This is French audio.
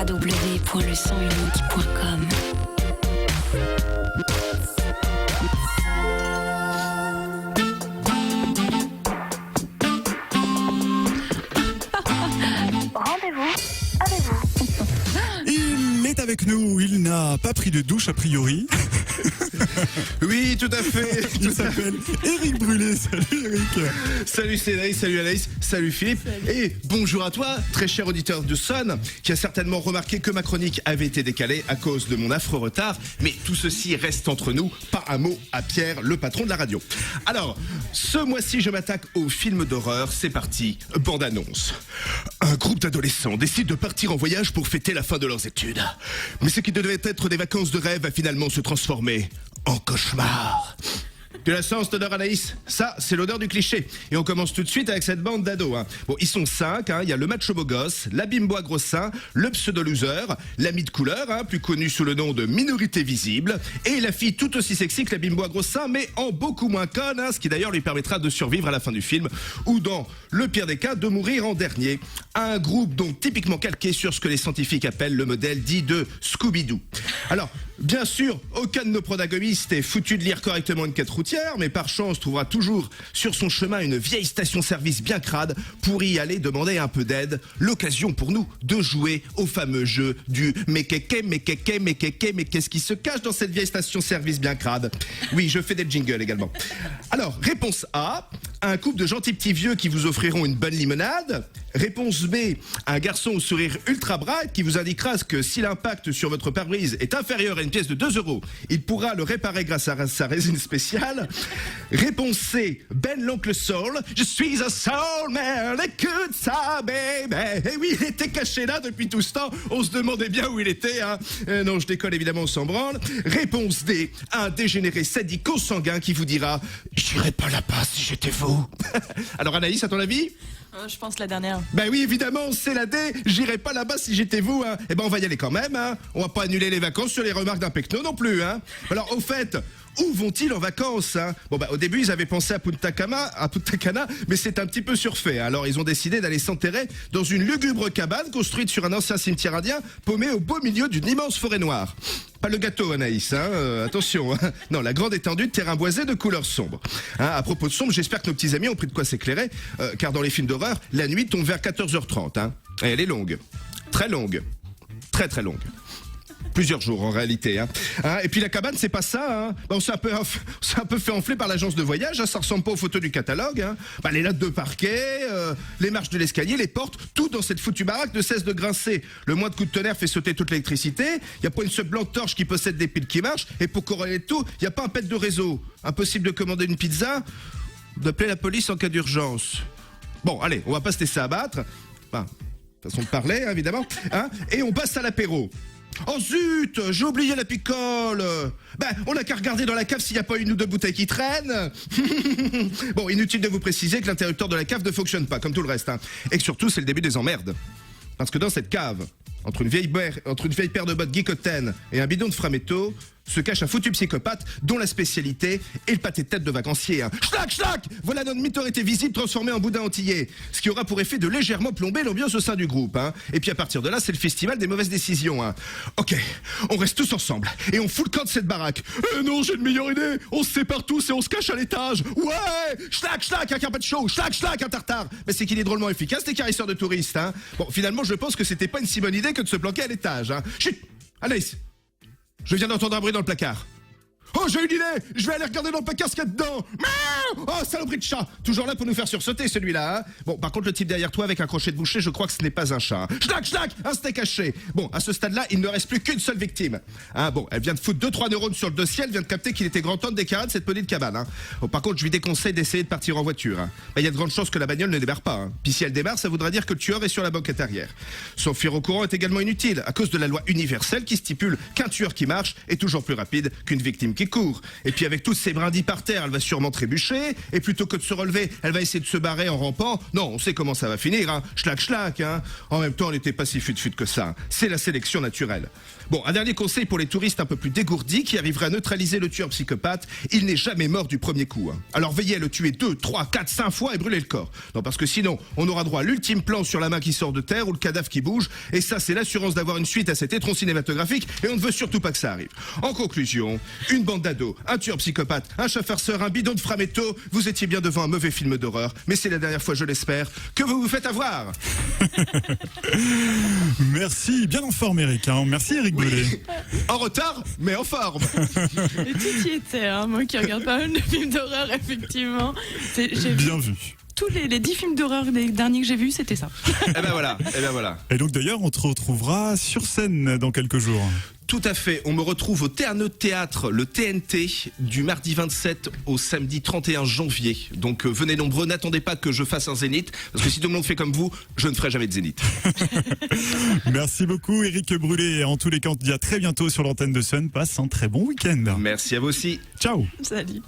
www.lesonunique.com. Rendez-vous avec vous. Il est avec nous, il n'a pas pris de douche a priori. Oui, tout à fait. Il s'appelle Eric Brûlé. Salut Eric. Salut Cédric, salut Anaïs, salut Philippe. Et bonjour à toi, très cher auditeur de Son, qui a certainement remarqué que ma chronique avait été décalée à cause de mon affreux retard. Mais tout ceci reste entre nous, pas un mot à Pierre, le patron de la radio. Alors, ce mois-ci, je m'attaque aux films d'horreur. C'est parti, bande-annonce. Un groupe d'adolescents décide de partir en voyage pour fêter la fin de leurs études. Mais ce qui devait être des vacances de rêve va finalement se transformer en cauchemar. Tu la sens, cette odeur, Anaïs? Ça, c'est l'odeur du cliché. Et on commence tout de suite avec cette bande d'ados. Bon, ils sont 5. Il y a le macho beau gosse, la bimbo à gros seins, le pseudo-loser, l'ami de couleur, plus connu sous le nom de minorité visible, et la fille tout aussi sexy que la bimbo à gros seins, mais en beaucoup moins conne, ce qui d'ailleurs lui permettra de survivre à la fin du film, ou dans le pire des cas, de mourir en dernier. Un groupe donc typiquement calqué sur ce que les scientifiques appellent le modèle dit de Scooby-Doo. Alors, bien sûr, aucun de nos protagonistes est foutu de lire correctement une quête routière, mais par chance trouvera toujours sur son chemin une vieille station-service bien crade pour y aller demander un peu d'aide. L'occasion pour nous de jouer au fameux jeu du mais qu'est-ce qui se cache dans cette vieille station-service bien crade. Oui, je fais des jingles également. Alors, réponse A, un couple de gentils petits vieux qui vous offriront une bonne limonade. Réponse B, un garçon au sourire ultra bright qui vous indiquera que si l'impact sur votre pare-brise est inférieur à une pièce de 2 €, il pourra le réparer grâce à sa résine spéciale. Réponse C, Ben l'oncle Soul. Je suis un soul man, écoute ça, baby. Et oui, il était caché là depuis tout ce temps. On se demandait bien où il était. Non, je déconne, évidemment, on s'en branle. Réponse D, un dégénéré sadique consanguin qui vous dira « J'irai pas là-bas si j'étais vous. » Alors Anaïs, à ton avis? Je pense la dernière. Ben oui, évidemment, c'est la D. J'irai pas là-bas si j'étais vous. Eh ben, on va y aller quand même. On va pas annuler les vacances sur les remarques d'un pecno non plus. Alors, au fait, où vont-ils en vacances? Bon, au début, ils avaient pensé à Punta Cana, mais c'est un petit peu surfait. Alors, ils ont décidé d'aller s'enterrer dans une lugubre cabane construite sur un ancien cimetière indien, paumé au beau milieu d'une immense forêt noire. Pas le gâteau, Anaïs, attention. Non, la grande étendue de terrain boisé de couleur sombre. À propos de sombre, j'espère que nos petits amis ont pris de quoi s'éclairer, car dans les films d'horreur, la nuit tombe vers 14h30. Et elle est longue. Très longue. Très très longue. Plusieurs jours en réalité. Et puis la cabane, c'est pas ça. On s'est un peu fait enfler par l'agence de voyage. Ça ressemble pas aux photos du catalogue. Les lattes de parquet, les marches de l'escalier, les portes, tout dans cette foutue baraque ne cesse de grincer. Le moindre coup de tonnerre fait sauter toute l'électricité. Il y a pas une seule lampe torche qui possède des piles qui marchent. Et pour corroler le tout, il y a pas un pet de réseau. Impossible de commander une pizza, d'appeler la police en cas d'urgence. Bon, allez, on va pas se laisser abattre. Façon de parler, évidemment. Et on passe à l'apéro. Oh zut, j'ai oublié la picole. On n'a qu'à regarder dans la cave s'il n'y a pas une ou deux bouteilles qui traînent. Bon, inutile de vous préciser que l'interrupteur de la cave ne fonctionne pas, comme tout le reste. Et que surtout, c'est le début des emmerdes. Parce que dans cette cave, entre une vieille paire de bottes Guicotten et un bidon de Frametto, se cache un foutu psychopathe dont la spécialité est le pâté de tête de vacancier. Schnack, schnack! Voilà notre minorité visible transformée en boudin antillais. Ce qui aura pour effet de légèrement plomber l'ambiance au sein du groupe. Et puis à partir de là, c'est le festival des mauvaises décisions. Ok, on reste tous ensemble et on fout le camp de cette baraque. Non, j'ai une meilleure idée. On se sépare tous et on se cache à l'étage. Ouais! Schnack, schnack, un carpaccio. Schnack, schnack, un tartare. Mais c'est qu'il est drôlement efficace, les caresseurs de touristes. Bon, finalement, je pense que c'était pas une si bonne idée que de se planquer à l'étage. Chut! Anaïs! Je viens d'entendre un bruit dans le placard. Oh, j'ai une idée! Je vais aller regarder dans le placard ce qu'il y a dedans! Oh, saloperie de chat! Toujours là pour nous faire sursauter, celui-là, Bon, par contre, le type derrière toi avec un crochet de boucher, je crois que ce n'est pas un chat. Schnack, schnack! Un steak haché! Bon, à ce stade-là, il ne reste plus qu'une seule victime. Bon, elle vient de foutre 2-3 neurones sur le dossier, elle vient de capter qu'il était grand temps de décarrer de cette petite cabane, Bon, par contre, je lui déconseille d'essayer de partir en voiture, Il y a de grandes chances que la bagnole ne démarre pas, Puis si elle démarre, ça voudra dire que le tueur est sur la banquette arrière. S'enfuir au courant est également inutile, à cause de la loi universelle qui stipule qu'un tueur qui marche est toujours plus rapide qu'une victime qui qui court. Et puis avec toutes ces brindilles par terre, elle va sûrement trébucher. Et plutôt que de se relever, elle va essayer de se barrer en rampant. Non, on sait comment ça va finir, hein. Schlac. Hein. En même temps, elle n'était pas si fut que ça. C'est la sélection naturelle. Bon, un dernier conseil pour les touristes un peu plus dégourdis qui arriveraient à neutraliser le tueur psychopathe. Il n'est jamais mort du premier coup. Hein. Alors veillez à le tuer 2, 3, 4, 5 fois et brûler le corps. Non, parce que sinon, on aura droit à l'ultime plan sur la main qui sort de terre ou le cadavre qui bouge. Et ça, c'est l'assurance d'avoir une suite à cet étron cinématographique. Et on ne veut surtout pas que ça arrive. En conclusion, une bande d'ados, un tueur psychopathe, un chat-farceur, un bidon de frametto. Vous étiez bien devant un mauvais film d'horreur. Mais c'est la dernière fois, je l'espère, que vous vous faites avoir. Merci, bien en forme Eric. Hein. Merci Eric Brulé. En retard, mais en forme. Et tout y était, hein. Moi qui regarde pas mal de films d'horreur, effectivement. J'ai Bien vu. tous les 10 films d'horreur des derniers que j'ai vus, c'était ça. Eh ben voilà. Et donc d'ailleurs, on te retrouvera sur scène dans quelques jours. Tout à fait. On me retrouve au Terneux Théâtre, le TNT, du mardi 27 au samedi 31 janvier. Donc venez nombreux, n'attendez pas que je fasse un zénith, parce que si tout le monde fait comme vous, je ne ferai jamais de zénith. Merci beaucoup Eric Brulé. En tous les cas, on te dit à très bientôt sur l'antenne de Sun. Passe un très bon week-end. Merci à vous aussi. Ciao. Salut.